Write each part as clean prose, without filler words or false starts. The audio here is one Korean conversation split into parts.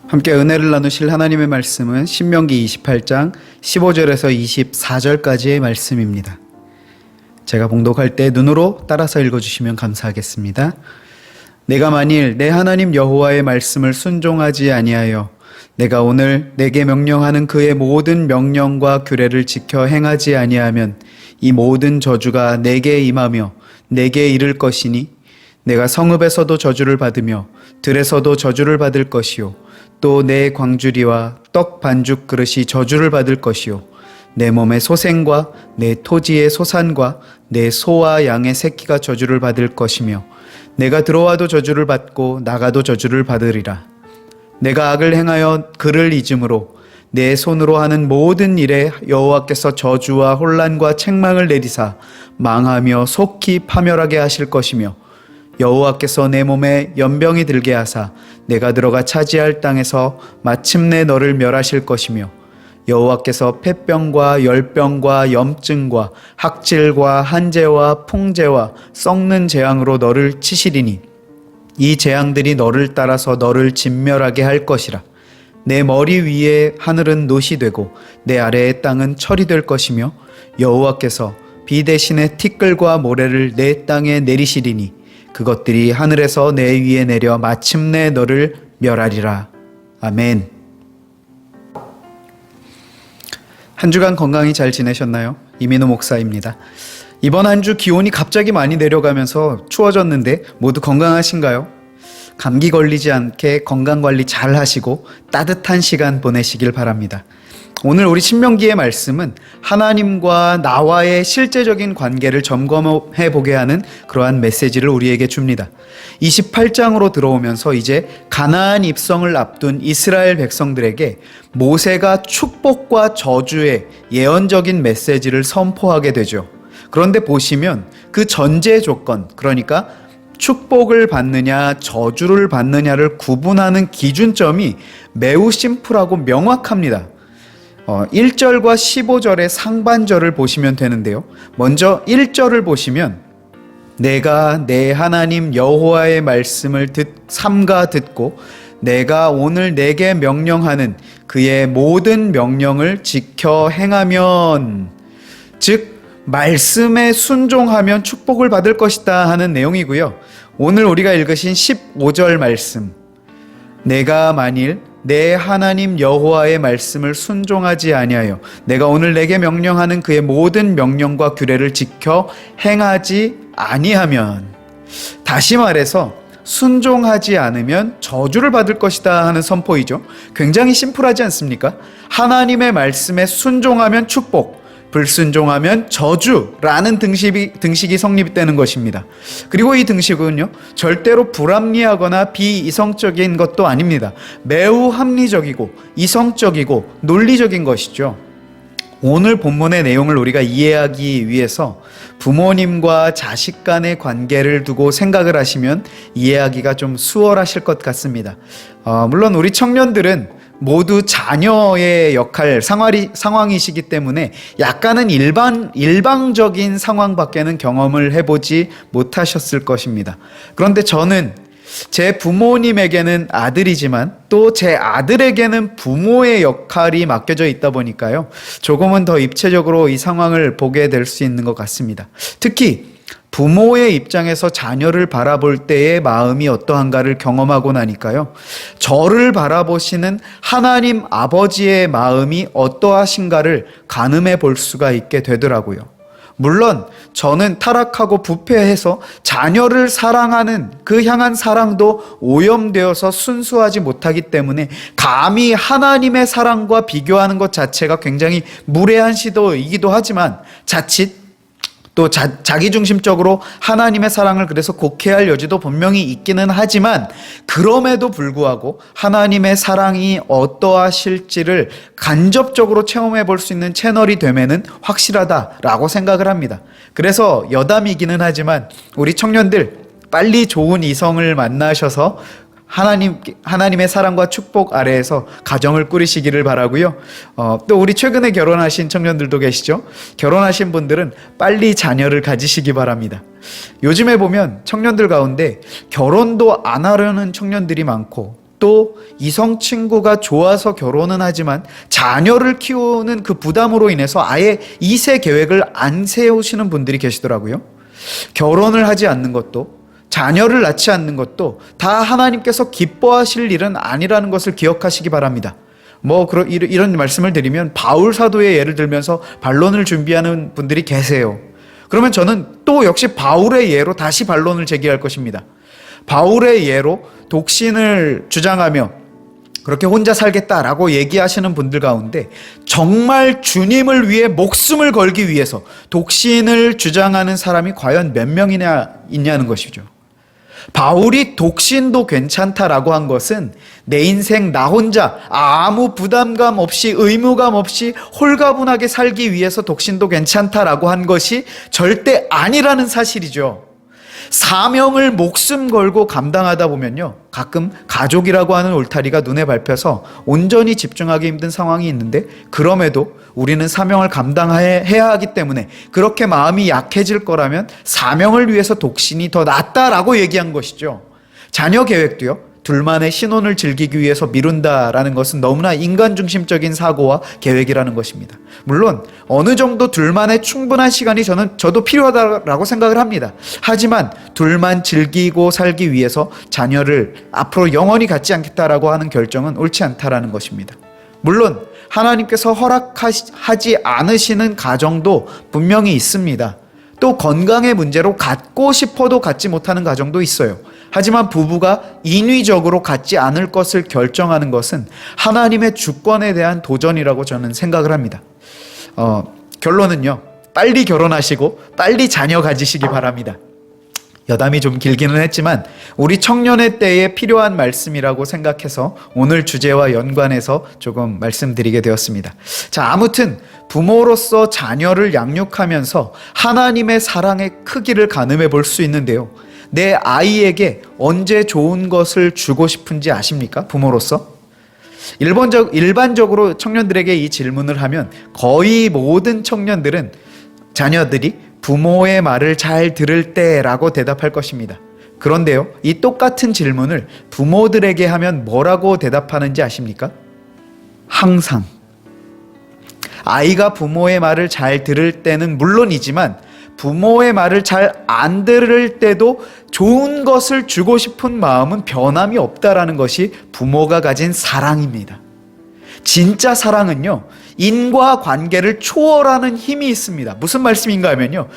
함께 은혜를 나누실 하나님의 말씀은 신명기 28장 15절에서 24절까지의 말씀입니다. 제가 봉독할 때 눈으로 따라서 읽어주시면 감사하겠습니다. 내가 만일 내 하나님 여호와의 말씀을 순종하지 아니하여 내가 오늘 내게 명령하는 그의 모든 명령과 규례를 지켜 행하지 아니하면 이 모든 저주가 내게 임하며 내게 이를 것이니 내가 성읍에서도 저주를 받으며 들에서도 저주를 받을 것이요 또 내 광주리와 떡 반죽 그릇이 저주를 받을 것이요 내 몸의 소생과 내 토지의 소산과 내 소와 양의 새끼가 저주를 받을 것이며 내가 들어와도 저주를 받고 나가도 저주를 받으리라. 내가 악을 행하여 그를 잊음으로 내 손으로 하는 모든 일에 여호와께서 저주와 혼란과 책망을 내리사 망하며 속히 파멸하게 하실 것이며 여호와께서 내 몸에 연병이 들게 하사 내가 들어가 차지할 땅에서 마침내 너를 멸하실 것이며 여호와께서 폐병과 열병과 염증과 학질과 한재와 풍재와 썩는 재앙으로 너를 치시리니 이 재앙들이 너를 따라서 너를 진멸하게 할 것이라. 내 머리 위에 하늘은 놋이 되고 내 아래의 땅은 철이 될 것이며 여호와께서 비 대신에 티끌과 모래를 내 땅에 내리시리니 그것들이 하늘에서 내 위에 내려 마침내 너를 멸하리라. 아멘. 한 주간 건강히 잘 지내셨나요? 이민호 목사입니다. 이번 한 주 기온이 갑자기 많이 내려가면서 추워졌는데 모두 건강하신가요? 감기 걸리지 않게 건강관리 잘 하시고 따뜻한 시간 보내시길 바랍니다. 오늘 우리 신명기의 말씀은 하나님과 나와의 실제적인 관계를 점검해 보게 하는 그러한 메시지를 우리에게 줍니다. 28장으로 들어오면서 이제 가나안 입성을 앞둔 이스라엘 백성들에게 모세가 축복과 저주의 예언적인 메시지를 선포하게 되죠. 그런데 보시면 그 전제 조건, 그러니까 축복을 받느냐 저주를 받느냐를 구분하는 기준점이 매우 심플하고 명확합니다. 1절과 15절의 상반절을 보시면 되는데요. 먼저 1절을 보시면 내가 내 하나님 여호와의 말씀을 삼가 듣고 내가 오늘 내게 명령하는 그의 모든 명령을 지켜 행하면, 즉 말씀에 순종하면 축복을 받을 것이다 하는 내용이고요. 오늘 우리가 읽으신 15절 말씀, 내가 만일 내 하나님 여호와의 말씀을 순종하지 아니하여 내가 오늘 내게 명령하는 그의 모든 명령과 규례를 지켜 행하지 아니하면, 다시 말해서 순종하지 않으면 저주를 받을 것이다 하는 선포이죠. 굉장히 심플하지 않습니까? 하나님의 말씀에 순종하면 축복, 불순종하면 저주라는 등식이 성립되는 것입니다. 그리고 이 등식은요, 절대로 불합리하거나 비이성적인 것도 아닙니다. 매우 합리적이고 이성적이고 논리적인 것이죠. 오늘 본문의 내용을 우리가 이해하기 위해서 부모님과 자식 간의 관계를 두고 생각을 하시면 이해하기가 좀 수월하실 것 같습니다. 물론 우리 청년들은 모두 자녀의 역할, 상황이시기 때문에 약간은 일방적인 상황밖에는 경험을 해보지 못하셨을 것입니다. 그런데 저는 제 부모님에게는 아들이지만 또 제 아들에게는 부모의 역할이 맡겨져 있다 보니까요, 조금은 더 입체적으로 이 상황을 보게 될 수 있는 것 같습니다. 특히 부모의 입장에서 자녀를 바라볼 때의 마음이 어떠한가를 경험하고 나니까요, 저를 바라보시는 하나님 아버지의 마음이 어떠하신가를 가늠해 볼 수가 있게 되더라고요. 물론 저는 타락하고 부패해서 자녀를 사랑하는 그 향한 사랑도 오염되어서 순수하지 못하기 때문에 감히 하나님의 사랑과 비교하는 것 자체가 굉장히 무례한 시도이기도 하지만 자칫 또 자기중심적으로 하나님의 사랑을 그래서 곡해할 여지도 분명히 있기는 하지만, 그럼에도 불구하고 하나님의 사랑이 어떠하실지를 간접적으로 체험해 볼 수 있는 채널이 됨에는 확실하다라고 생각을 합니다. 그래서 여담이기는 하지만 우리 청년들 빨리 좋은 이성을 만나셔서 하나님의 사랑과 축복 아래에서 가정을 꾸리시기를 바라고요. 또 우리 최근에 결혼하신 청년들도 계시죠? 결혼하신 분들은 빨리 자녀를 가지시기 바랍니다. 요즘에 보면 청년들 가운데 결혼도 안 하려는 청년들이 많고 또 이성 친구가 좋아서 결혼은 하지만 자녀를 키우는 그 부담으로 인해서 아예 2세 계획을 안 세우시는 분들이 계시더라고요. 결혼을 하지 않는 것도, 자녀를 낳지 않는 것도 다 하나님께서 기뻐하실 일은 아니라는 것을 기억하시기 바랍니다. 이런 말씀을 드리면 바울 사도의 예를 들면서 반론을 준비하는 분들이 계세요. 그러면 저는 또 역시 바울의 예로 다시 반론을 제기할 것입니다. 바울의 예로 독신을 주장하며 그렇게 혼자 살겠다라고 얘기하시는 분들 가운데 정말 주님을 위해 목숨을 걸기 위해서 독신을 주장하는 사람이 과연 몇 명이나 있냐는 것이죠. 바울이 독신도 괜찮다라고 한 것은 내 인생 나 혼자 아무 부담감 없이 의무감 없이 홀가분하게 살기 위해서 독신도 괜찮다라고 한 것이 절대 아니라는 사실이죠. 사명을 목숨 걸고 감당하다 보면요, 가끔 가족이라고 하는 울타리가 눈에 밟혀서 온전히 집중하기 힘든 상황이 있는데, 그럼에도 우리는 사명을 감당해야 하기 때문에 그렇게 마음이 약해질 거라면 사명을 위해서 독신이 더 낫다라고 얘기한 것이죠. 자녀 계획도요, 둘만의 신혼을 즐기기 위해서 미룬다라는 것은 너무나 인간 중심적인 사고와 계획이라는 것입니다. 물론 어느 정도 둘만의 충분한 시간이 저도 필요하다라고 생각을 합니다. 하지만 둘만 즐기고 살기 위해서 자녀를 앞으로 영원히 갖지 않겠다라고 하는 결정은 옳지 않다라는 것입니다. 물론 하나님께서 허락하지 않으시는 가정도 분명히 있습니다. 또 건강의 문제로 갖고 싶어도 갖지 못하는 가정도 있어요. 하지만 부부가 인위적으로 갖지 않을 것을 결정하는 것은 하나님의 주권에 대한 도전이라고 저는 생각을 합니다. 결론은요, 빨리 결혼하시고 빨리 자녀 가지시기 바랍니다. 여담이 좀 길기는 했지만 우리 청년의 때에 필요한 말씀이라고 생각해서 오늘 주제와 연관해서 조금 말씀드리게 되었습니다. 자, 아무튼 부모로서 자녀를 양육하면서 하나님의 사랑의 크기를 가늠해 볼 수 있는데요, 내 아이에게 언제 좋은 것을 주고 싶은지 아십니까? 부모로서? 일반적으로 청년들에게 이 질문을 하면 거의 모든 청년들은 자녀들이 부모의 말을 잘 들을 때라고 대답할 것입니다. 그런데요, 이 똑같은 질문을 부모들에게 하면 뭐라고 대답하는지 아십니까? 항상. 아이가 부모의 말을 잘 들을 때는 물론이지만 부모의 말을 잘 안 들을 때도 좋은 것을 주고 싶은 마음은 변함이 없다라는 것이 부모가 가진 사랑입니다. 진짜 사랑은요, 인과관계를 초월하는 힘이 있습니다. 무슨 말씀인가 하면요,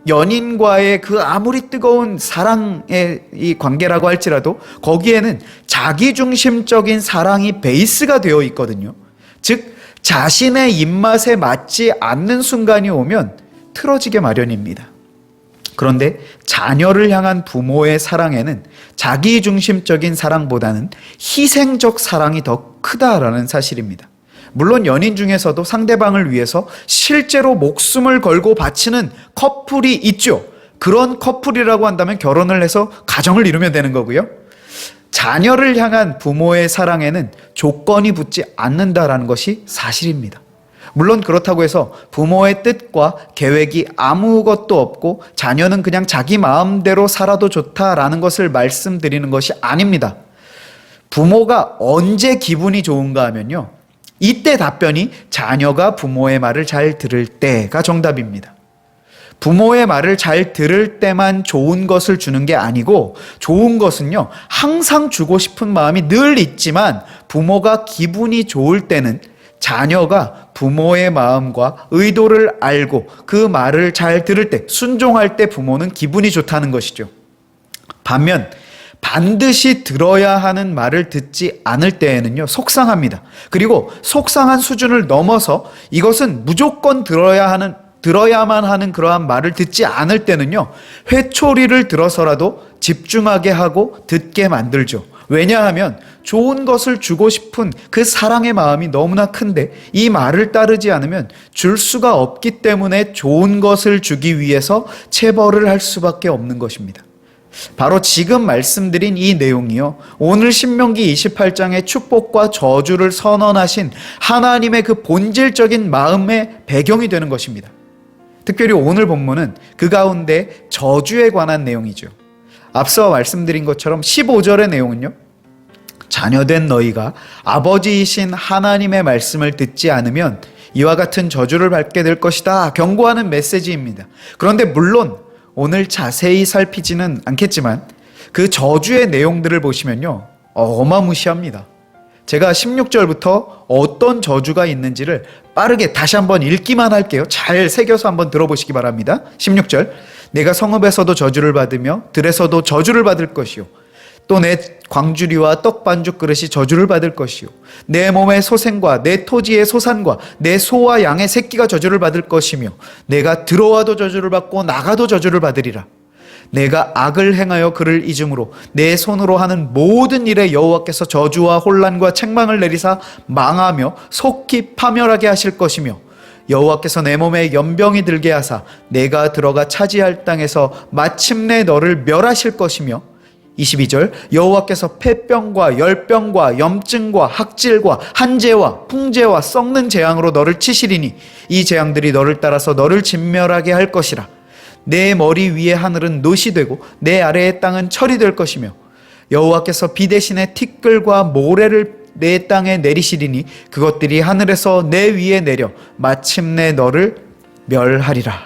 연인과의 그 아무리 뜨거운 사랑의 이 관계라고 할지라도 거기에는 자기중심적인 사랑이 베이스가 되어 있거든요. 즉 자신의 입맛에 맞지 않는 순간이 오면 틀어지게 마련입니다. 그런데 자녀를 향한 부모의 사랑에는 자기중심적인 사랑보다는 희생적 사랑이 더 크다라는 사실입니다. 물론 연인 중에서도 상대방을 위해서 실제로 목숨을 걸고 바치는 커플이 있죠. 그런 커플이라고 한다면 결혼을 해서 가정을 이루면 되는 거고요. 자녀를 향한 부모의 사랑에는 조건이 붙지 않는다라는 것이 사실입니다. 물론 그렇다고 해서 부모의 뜻과 계획이 아무것도 없고 자녀는 그냥 자기 마음대로 살아도 좋다라는 것을 말씀드리는 것이 아닙니다. 부모가 언제 기분이 좋은가 하면요, 이때 답변이 자녀가 부모의 말을 잘 들을 때가 정답입니다. 부모의 말을 잘 들을 때만 좋은 것을 주는 게 아니고, 좋은 것은요, 항상 주고 싶은 마음이 늘 있지만 부모가 기분이 좋을 때는 자녀가 부모의 마음과 의도를 알고 그 말을 잘 들을 때, 순종할 때 부모는 기분이 좋다는 것이죠. 반면 반드시 들어야 하는 말을 듣지 않을 때에는요, 속상합니다. 그리고 속상한 수준을 넘어서 이것은 무조건 들어야만 하는 그러한 말을 듣지 않을 때는요, 회초리를 들어서라도 집중하게 하고 듣게 만들죠. 왜냐하면 좋은 것을 주고 싶은 그 사랑의 마음이 너무나 큰데 이 말을 따르지 않으면 줄 수가 없기 때문에 좋은 것을 주기 위해서 체벌을 할 수밖에 없는 것입니다. 바로 지금 말씀드린 이 내용이요, 오늘 신명기 28장의 축복과 저주를 선언하신 하나님의 그 본질적인 마음의 배경이 되는 것입니다. 특별히 오늘 본문은 그 가운데 저주에 관한 내용이죠. 앞서 말씀드린 것처럼 15절의 내용은요, 자녀된 너희가 아버지이신 하나님의 말씀을 듣지 않으면 이와 같은 저주를 받게 될 것이다 경고하는 메시지입니다. 그런데 물론 오늘 자세히 살피지는 않겠지만 그 저주의 내용들을 보시면요, 어마무시합니다. 제가 16절부터 어떤 저주가 있는지를 빠르게 다시 한번 읽기만 할게요. 잘 새겨서 한번 들어보시기 바랍니다. 16절, 내가 성읍에서도 저주를 받으며 들에서도 저주를 받을 것이요, 또 내 광주리와 떡 반죽 그릇이 저주를 받을 것이요, 내 몸의 소생과 내 토지의 소산과 내 소와 양의 새끼가 저주를 받을 것이며 내가 들어와도 저주를 받고 나가도 저주를 받으리라. 내가 악을 행하여 그를 잊음으로 내 손으로 하는 모든 일에 여호와께서 저주와 혼란과 책망을 내리사 망하며 속히 파멸하게 하실 것이며 여호와께서 내 몸에 연병이 들게 하사 내가 들어가 차지할 땅에서 마침내 너를 멸하실 것이며 22절, 여호와께서 폐병과 열병과 염증과 학질과 한재와 풍재와 썩는 재앙으로 너를 치시리니 이 재앙들이 너를 따라서 너를 진멸하게 할 것이라. 내 머리 위에 하늘은 놋이 되고 내 아래의 땅은 철이 될 것이며 여호와께서 비 대신에 티끌과 모래를 내 땅에 내리시리니 그것들이 하늘에서 내 위에 내려 마침내 너를 멸하리라.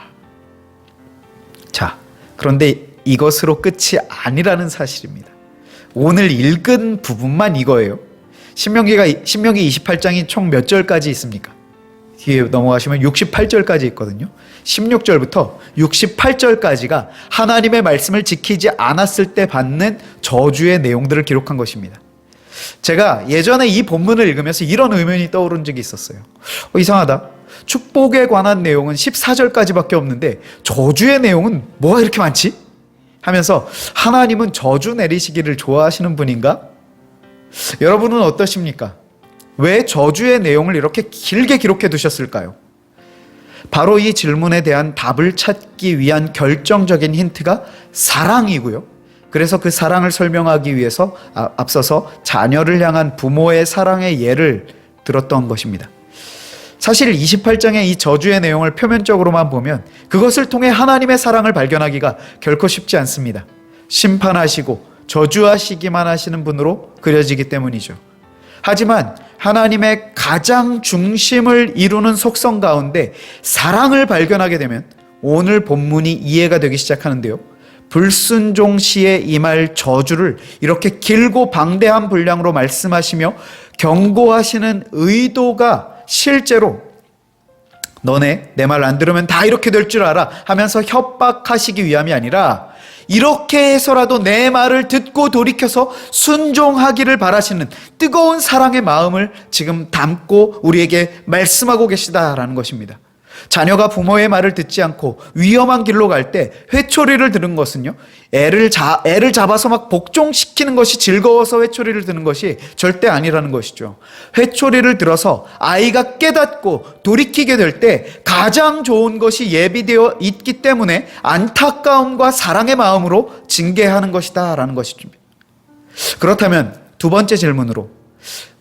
자, 그런데 이것으로 끝이 아니라는 사실입니다. 오늘 읽은 부분만 이거예요. 신명기 28장이 총 몇 절까지 있습니까? 뒤에 넘어가시면 68절까지 있거든요. 16절부터 68절까지가 하나님의 말씀을 지키지 않았을 때 받는 저주의 내용들을 기록한 것입니다. 제가 예전에 이 본문을 읽으면서 이런 의문이 떠오른 적이 있었어요. 이상하다. 축복에 관한 내용은 14절까지밖에 없는데 저주의 내용은 뭐가 이렇게 많지? 하면서 하나님은 저주 내리시기를 좋아하시는 분인가? 여러분은 어떠십니까? 왜 저주의 내용을 이렇게 길게 기록해 두셨을까요? 바로 이 질문에 대한 답을 찾기 위한 결정적인 힌트가 사랑이고요. 그래서 그 사랑을 설명하기 위해서 앞서서 자녀를 향한 부모의 사랑의 예를 들었던 것입니다. 사실 28장의 이 저주의 내용을 표면적으로만 보면 그것을 통해 하나님의 사랑을 발견하기가 결코 쉽지 않습니다. 심판하시고 저주하시기만 하시는 분으로 그려지기 때문이죠. 하지만 하나님의 가장 중심을 이루는 속성 가운데 사랑을 발견하게 되면 오늘 본문이 이해가 되기 시작하는데요. 불순종 시에 임할 저주를 이렇게 길고 방대한 분량으로 말씀하시며 경고하시는 의도가 실제로 너네 내 말 안 들으면 다 이렇게 될 줄 알아 하면서 협박하시기 위함이 아니라 이렇게 해서라도 내 말을 듣고 돌이켜서 순종하기를 바라시는 뜨거운 사랑의 마음을 지금 담고 우리에게 말씀하고 계시다라는 것입니다. 자녀가 부모의 말을 듣지 않고 위험한 길로 갈 때 회초리를 드는 것은요, 애를 잡아서 막 복종시키는 것이 즐거워서 회초리를 드는 것이 절대 아니라는 것이죠. 회초리를 들어서 아이가 깨닫고 돌이키게 될 때 가장 좋은 것이 예비되어 있기 때문에 안타까움과 사랑의 마음으로 징계하는 것이다 라는 것이죠. 그렇다면 두 번째 질문으로,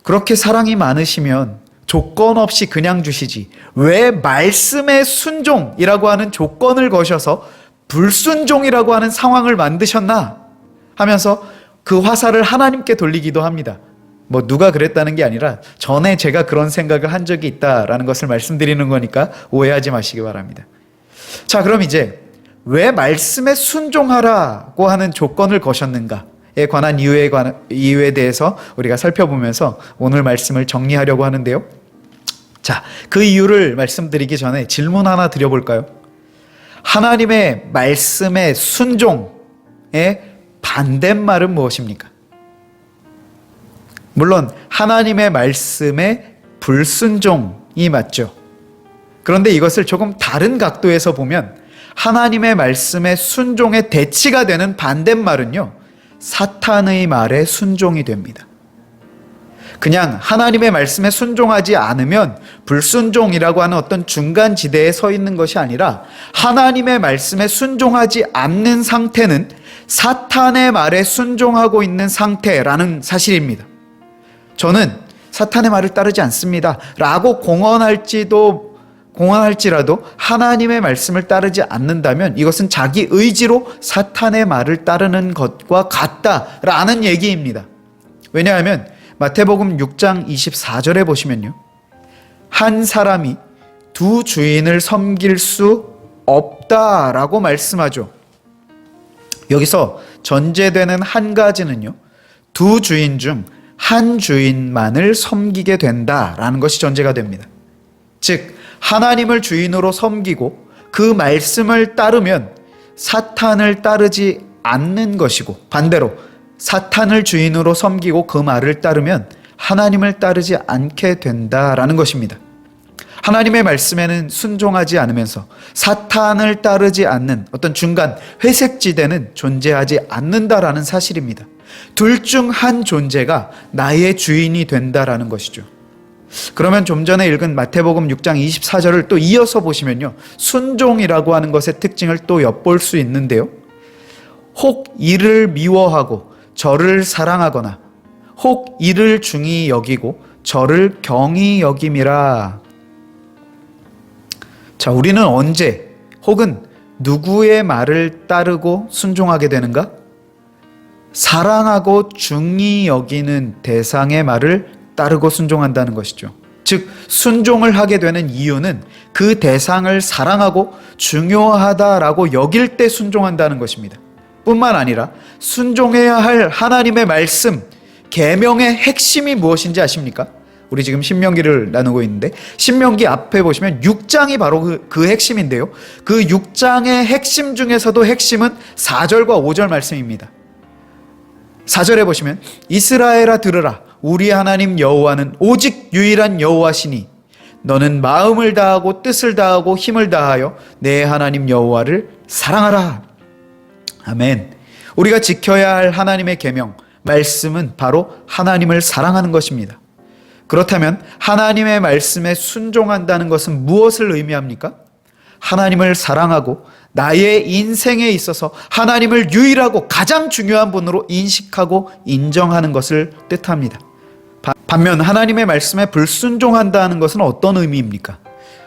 그렇게 사랑이 많으시면 조건 없이 그냥 주시지 왜 말씀의 순종이라고 하는 조건을 거셔서 불순종이라고 하는 상황을 만드셨나 하면서 그 화살을 하나님께 돌리기도 합니다. 뭐 누가 그랬다는 게 아니라 전에 제가 그런 생각을 한 적이 있다라는 것을 말씀드리는 거니까 오해하지 마시기 바랍니다. 자, 그럼 이제 왜 말씀에 순종하라고 하는 조건을 거셨는가에 관한 이유에 대해서 우리가 살펴보면서 오늘 말씀을 정리하려고 하는데요. 자, 그 이유를 말씀드리기 전에 질문 하나 드려볼까요? 하나님의 말씀의 순종의 반대말은 무엇입니까? 물론 하나님의 말씀의 불순종이 맞죠. 그런데 이것을 조금 다른 각도에서 보면 하나님의 말씀의 순종의 대치가 되는 반대말은요, 사탄의 말에 순종이 됩니다. 그냥 하나님의 말씀에 순종하지 않으면 불순종이라고 하는 어떤 중간 지대에 서 있는 것이 아니라 하나님의 말씀에 순종하지 않는 상태는 사탄의 말에 순종하고 있는 상태라는 사실입니다. 저는 사탄의 말을 따르지 않습니다 라고 공언할지라도 하나님의 말씀을 따르지 않는다면 이것은 자기 의지로 사탄의 말을 따르는 것과 같다라는 얘기입니다. 왜냐하면 마태복음 6장 24절에 보시면요, 한 사람이 두 주인을 섬길 수 없다라고 말씀하죠. 여기서 전제되는 한 가지는요, 두 주인 중 한 주인만을 섬기게 된다라는 것이 전제가 됩니다. 즉 하나님을 주인으로 섬기고 그 말씀을 따르면 사탄을 따르지 않는 것이고, 반대로 사탄을 주인으로 섬기고 그 말을 따르면 하나님을 따르지 않게 된다라는 것입니다. 하나님의 말씀에는 순종하지 않으면서 사탄을 따르지 않는 어떤 중간 회색지대는 존재하지 않는다라는 사실입니다. 둘 중 한 존재가 나의 주인이 된다라는 것이죠. 그러면 좀 전에 읽은 마태복음 6장 24절을 또 이어서 보시면요, 순종이라고 하는 것의 특징을 또 엿볼 수 있는데요, 혹 이를 미워하고 저를 사랑하거나 혹 이를 중히 여기고 저를 경히 여김이라. 자, 우리는 언제 혹은 누구의 말을 따르고 순종하게 되는가? 사랑하고 중히 여기는 대상의 말을 따르고 순종한다는 것이죠. 즉 순종을 하게 되는 이유는 그 대상을 사랑하고 중요하다라고 여길 때 순종한다는 것입니다. 뿐만 아니라 순종해야 할 하나님의 말씀, 계명의 핵심이 무엇인지 아십니까? 우리 지금 신명기를 나누고 있는데 신명기 앞에 보시면 6장이 바로 그 핵심인데요, 그 6장의 핵심 중에서도 핵심은 4절과 5절 말씀입니다. 4절에 보시면 이스라엘아 들으라, 우리 하나님 여호와는 오직 유일한 여호와시니 너는 마음을 다하고 뜻을 다하고 힘을 다하여 내 하나님 여호와를 사랑하라. 아멘. 우리가 지켜야 할 하나님의 계명, 말씀은 바로 하나님을 사랑하는 것입니다. 그렇다면 하나님의 말씀에 순종한다는 것은 무엇을 의미합니까? 하나님을 사랑하고 나의 인생에 있어서 하나님을 유일하고 가장 중요한 분으로 인식하고 인정하는 것을 뜻합니다. 반면 하나님의 말씀에 불순종한다는 것은 어떤 의미입니까?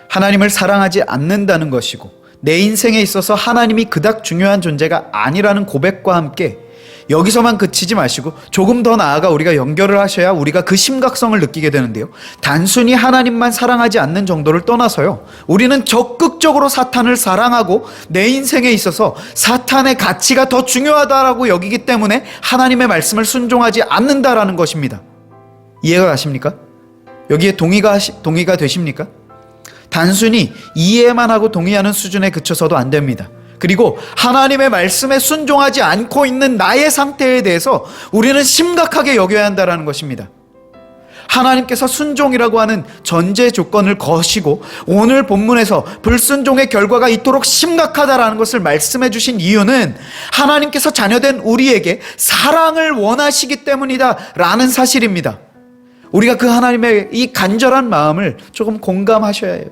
하나님을 사랑하지 않는다는 것이고 내 인생에 있어서 하나님이 그닥 중요한 존재가 아니라는 고백과 함께 여기서만 그치지 마시고 조금 더 나아가 우리가 연결을 하셔야 우리가 그 심각성을 느끼게 되는데요, 단순히 하나님만 사랑하지 않는 정도를 떠나서요, 우리는 적극적으로 사탄을 사랑하고 내 인생에 있어서 사탄의 가치가 더 중요하다라고 여기기 때문에 하나님의 말씀을 순종하지 않는다라는 것입니다. 이해가 가십니까? 여기에 동의가 되십니까? 단순히 이해만 하고 동의하는 수준에 그쳐서도 안 됩니다. 그리고 하나님의 말씀에 순종하지 않고 있는 나의 상태에 대해서 우리는 심각하게 여겨야 한다는 것입니다. 하나님께서 순종이라고 하는 전제 조건을 거시고 오늘 본문에서 불순종의 결과가 이토록 심각하다라는 것을 말씀해 주신 이유는 하나님께서 자녀된 우리에게 사랑을 원하시기 때문이다 라는 사실입니다. 우리가 그 하나님의 이 간절한 마음을 조금 공감하셔야 해요.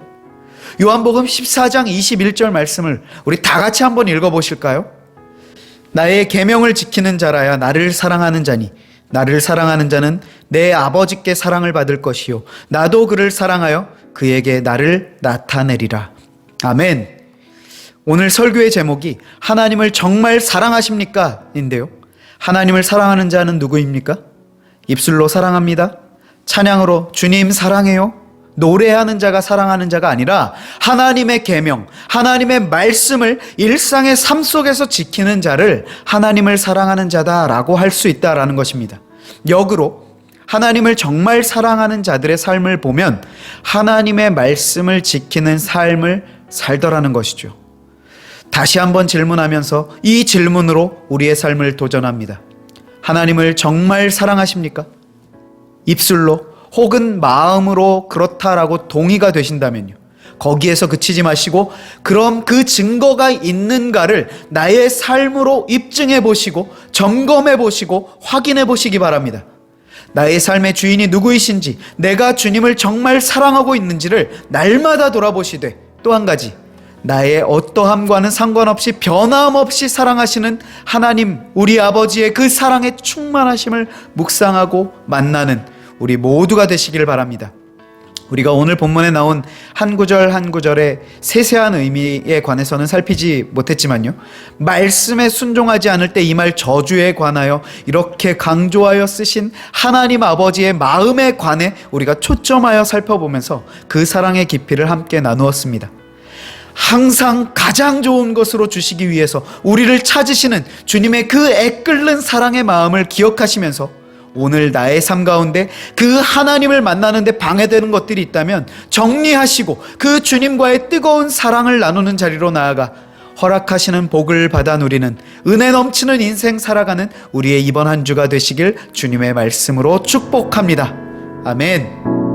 요한복음 14장 21절 말씀을 우리 다 같이 한번 읽어보실까요? 나의 계명을 지키는 자라야 나를 사랑하는 자니 나를 사랑하는 자는 내 아버지께 사랑을 받을 것이요 나도 그를 사랑하여 그에게 나를 나타내리라. 아멘. 오늘 설교의 제목이 하나님을 정말 사랑하십니까? 인데요, 하나님을 사랑하는 자는 누구입니까? 입술로 사랑합니다, 찬양으로 주님 사랑해요, 노래하는 자가 사랑하는 자가 아니라 하나님의 계명, 하나님의 말씀을 일상의 삶 속에서 지키는 자를 하나님을 사랑하는 자다라고 할 수 있다라는 것입니다. 역으로 하나님을 정말 사랑하는 자들의 삶을 보면 하나님의 말씀을 지키는 삶을 살더라는 것이죠. 다시 한번 질문하면서 이 질문으로 우리의 삶을 도전합니다. 하나님을 정말 사랑하십니까? 입술로 혹은 마음으로 그렇다라고 동의가 되신다면요, 거기에서 그치지 마시고 그럼 그 증거가 있는가를 나의 삶으로 입증해 보시고 점검해 보시고 확인해 보시기 바랍니다. 나의 삶의 주인이 누구이신지, 내가 주님을 정말 사랑하고 있는지를 날마다 돌아보시되, 또 한 가지, 나의 어떠함과는 상관없이 변함없이 사랑하시는 하나님 우리 아버지의 그 사랑의 충만하심을 묵상하고 만나는 우리 모두가 되시길 바랍니다. 우리가 오늘 본문에 나온 한 구절 한 구절의 세세한 의미에 관해서는 살피지 못했지만요, 말씀에 순종하지 않을 때 임할 저주에 관하여 이렇게 강조하여 쓰신 하나님 아버지의 마음에 관해 우리가 초점하여 살펴보면서 그 사랑의 깊이를 함께 나누었습니다. 항상 가장 좋은 것으로 주시기 위해서 우리를 찾으시는 주님의 그 애끓는 사랑의 마음을 기억하시면서 오늘 나의 삶 가운데 그 하나님을 만나는데 방해되는 것들이 있다면 정리하시고 그 주님과의 뜨거운 사랑을 나누는 자리로 나아가 허락하시는 복을 받아 누리는 은혜 넘치는 인생 살아가는 우리의 이번 한 주가 되시길 주님의 말씀으로 축복합니다. 아멘.